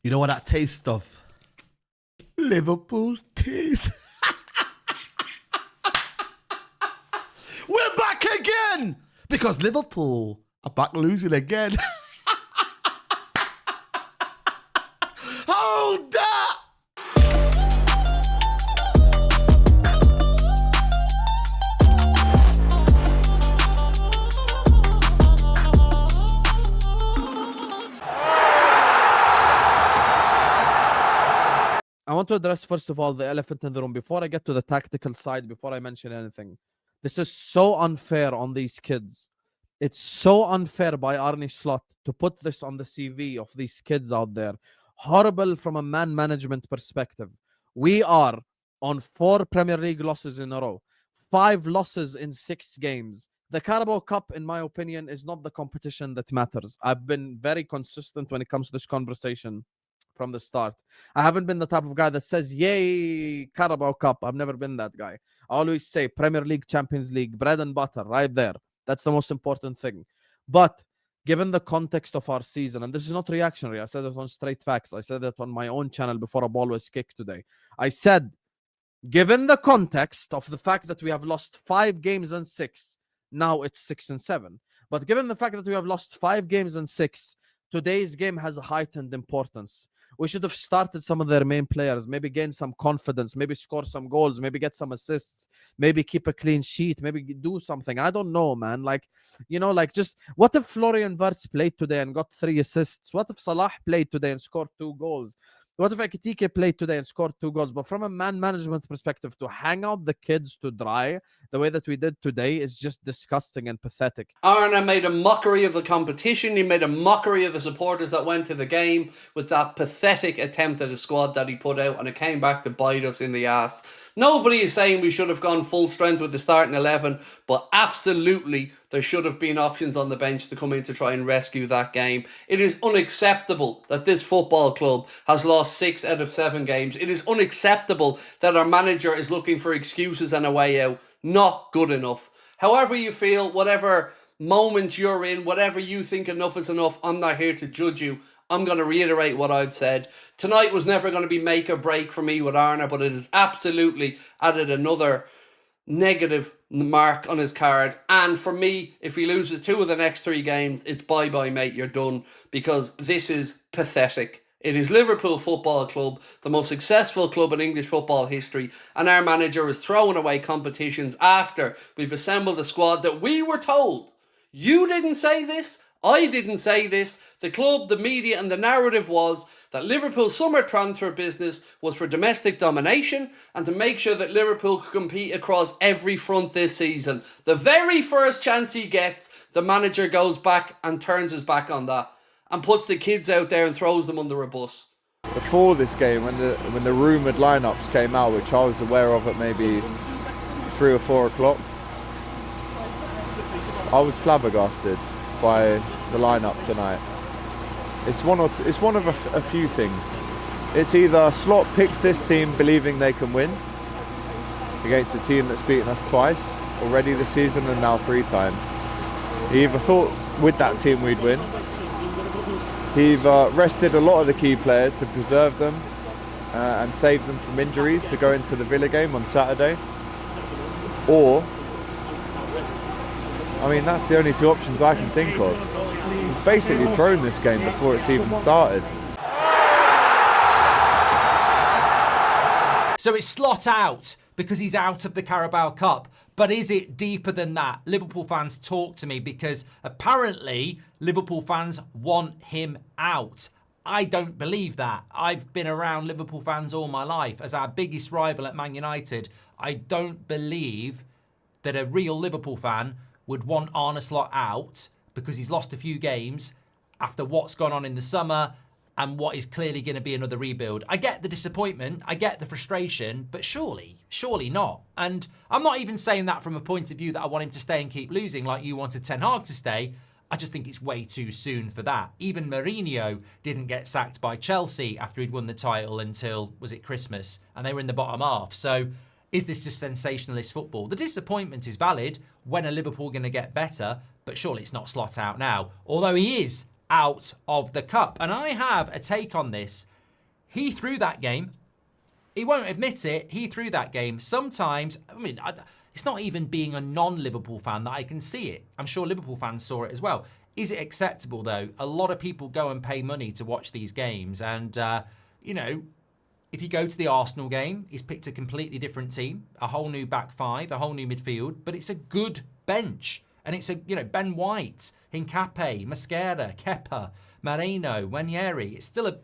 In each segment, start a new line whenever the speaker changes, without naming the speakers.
You know what that tastes of? Liverpool's taste. We're back again! Because Liverpool are back losing again. Hold that!
I want to address, first of all, the elephant in the room. Before I get to the tactical side, before I mention anything, this is so unfair on these kids. It's so unfair by Arne Slot to put this on the CV of these kids out there. Horrible from a man management perspective. We are on 4 Premier League losses in a row. 5 losses in 6 games. The Carabao Cup, in my opinion, is not the competition that matters. I've been very consistent when it comes to this conversation from the start. I haven't been the type of guy that says, yay, Carabao Cup. I've never been that guy. I always say Premier League, Champions League, bread and butter, right there. That's the most important thing. But given the context of our season, and this is not reactionary, I said it on Straight Facts. I said it on my own channel before a ball was kicked today. I said, given the context of the fact that we have lost 5 games and 6, now it's 6 and 7. But given the fact that we have lost 5 games and 6, today's game has a heightened importance. We should have started some of their main players, maybe gain some confidence, maybe score some goals, maybe get some assists, maybe keep a clean sheet, maybe do something. I don't know, man. Like, you know, like just what if Florian Wirtz played today and got 3 assists? What if Salah played today and scored 2 goals? What if Ekitike played today and scored 2 goals? But from a man management perspective, to hang out the kids to dry the way that we did today is just disgusting and pathetic.
Arne made a mockery of the competition. He made a mockery of the supporters that went to the game with that pathetic attempt at a squad that he put out, and it came back to bite us in the ass. Nobody is saying we should have gone full strength with the starting 11, but absolutely there should have been options on the bench to come in to try and rescue that game. It is unacceptable that this football club has lost 6 out of 7 games. It is unacceptable that our manager is looking for excuses and a way out. Not good enough. However you feel, whatever moment you're in, whatever you think enough is enough, I'm not here to judge you. I'm going to reiterate what I've said. Tonight was never going to be make or break for me with Arne, but it has absolutely added another negative mark on his card. And for me, if he loses 2 of the next 3 games, it's bye-bye, mate, you're done. Because this is pathetic. It is Liverpool Football Club, the most successful club in English football history, and our manager is throwing away competitions after we've assembled a squad that we were told. You didn't say this, I didn't say this. The club, the media and the narrative was that Liverpool's summer transfer business was for domestic domination and to make sure that Liverpool could compete across every front this season. The very first chance he gets, the manager goes back and turns his back on that and puts the kids out there and throws them under a bus.
Before this game, when the rumoured lineups came out, which I was aware of at maybe 3 or 4 o'clock, I was flabbergasted by the lineup tonight. It's one of a few things. It's either Slot picks this team believing they can win against a team that's beaten us twice already this season and now 3 times. He either thought with that team we'd win. He either rested a lot of the key players to preserve them and save them from injuries to go into the Villa game on Saturday, or I mean, that's the only 2 options I can think of. He's basically thrown this game before it's even started.
So it's Slot out because he's out of the Carabao Cup. But is it deeper than that? Liverpool fans, talk to me, because apparently Liverpool fans want him out. I don't believe that. I've been around Liverpool fans all my life as our biggest rival at Man United. I don't believe that a real Liverpool fan would want Arne Slot out because he's lost a few games after what's gone on in the summer and what is clearly going to be another rebuild. I get the disappointment, I get the frustration, but surely not. And I'm not even saying that from a point of view that I want him to stay and keep losing like you wanted Ten Hag to stay. I just think it's way too soon for that. Even Mourinho didn't get sacked by Chelsea after he'd won the title until, was it Christmas? And they were in the bottom half. So is this just sensationalist football? The disappointment is valid. When are Liverpool going to get better? But surely it's not Slot out now. Although he is out of the cup. And I have a take on this he threw that game. He won't admit it. He threw that game. Sometimes, it's not even being a non-Liverpool fan that I can see it. I'm sure Liverpool fans saw it as well. Is it acceptable, though? A lot of people go and pay money to watch these games. And, if you go to the Arsenal game, he's picked a completely different team, a whole new back five, a whole new midfield, but it's a good bench. And it's Ben White, Hincapié, Mosquera, Kepa, Moreno, Wanyeri.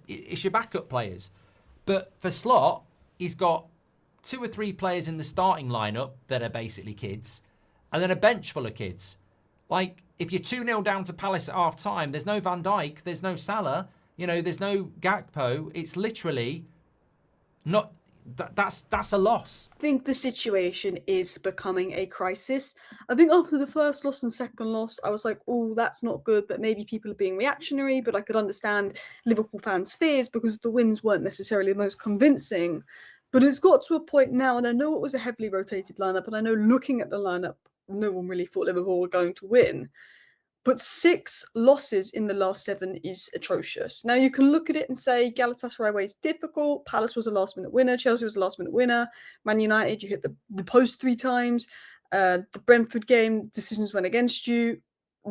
It's your backup players. But for Slot, he's got 2 or 3 players in the starting lineup that are basically kids, and then a bench full of kids. Like, if you're 2-0 down to Palace at half time, there's no Van Dijk, there's no Salah, there's no Gakpo. It's literally not. That's a loss.
I think the situation is becoming a crisis. I think after the first loss and second loss, I was like, oh, that's not good, but maybe people are being reactionary. But I could understand Liverpool fans' fears because the wins weren't necessarily the most convincing. But it's got to a point now, and I know it was a heavily rotated lineup, and I know looking at the lineup, no one really thought Liverpool were going to win. But 6 losses in the last 7 is atrocious. Now, you can look at it and say Galatasaray away is difficult. Palace was a last-minute winner. Chelsea was a last-minute winner. Man United, you hit the post 3 times. The Brentford game, decisions went against you.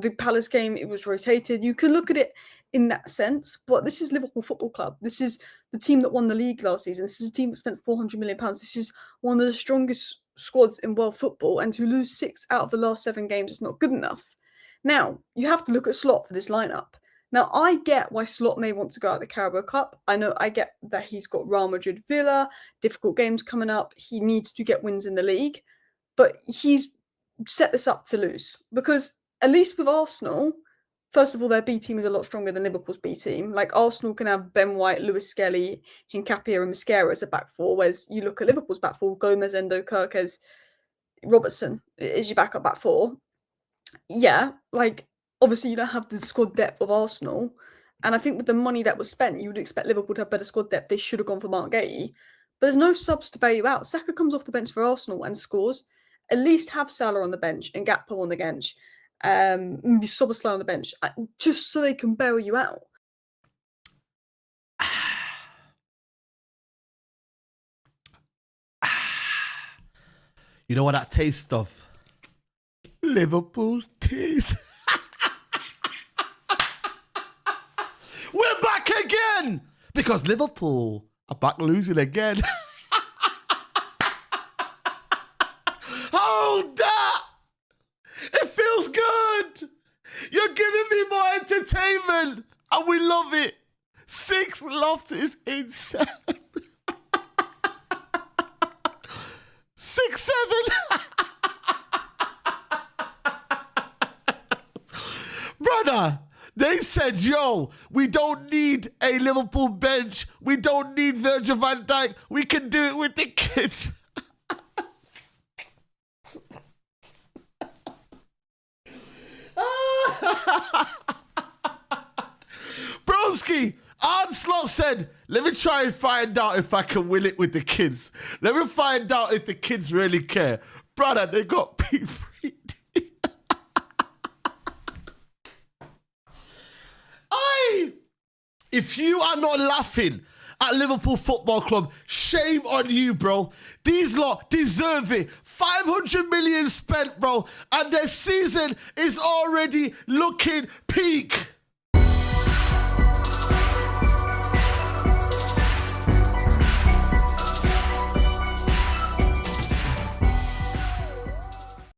The Palace game, it was rotated. You can look at it in that sense, but this is Liverpool Football Club. This is the team that won the league last season. This is a team that spent £400 million. This is one of the strongest squads in world football, and to lose 6 out of the last 7 games is not good enough. Now, you have to look at Slot for this lineup. Now, I get why Slot may want to go out of the Carabao Cup. I get that he's got Real Madrid, Villa, difficult games coming up. He needs to get wins in the league. But he's set this up to lose. Because at least with Arsenal, first of all, their B team is a lot stronger than Liverpool's B team. Like, Arsenal can have Ben White, Lewis Skelly, Hincapié and Mosquera as a back four, whereas you look at Liverpool's back four, Gomez, Endo, Kirkes, Robertson is your backup back four. Yeah, like, obviously you don't have the squad depth of Arsenal. And I think with the money that was spent, you would expect Liverpool to have better squad depth. They should have gone for Mark Gahey. But there's no subs to bail you out. Saka comes off the bench for Arsenal and scores. At least have Salah on the bench and Gakpo on the bench. Soboslai on the bench. Just so they can bail you out.
You know what that tastes of? Liverpool's tears. We're back again! Because Liverpool are back losing again. Hold that! It feels good! You're giving me more entertainment! And we love it! 6 losses in 7. 6, 7. Brother, they said, yo, we don't need a Liverpool bench. We don't need Virgil van Dijk. We can do it with the kids. Broski, Onslaught said, let me try and find out if I can win it with the kids. Let me find out if the kids really care. Brother, they got P3. If you are not laughing at Liverpool Football Club, shame on you, bro. These lot deserve it. 500 million spent, bro. And their season is already looking peak.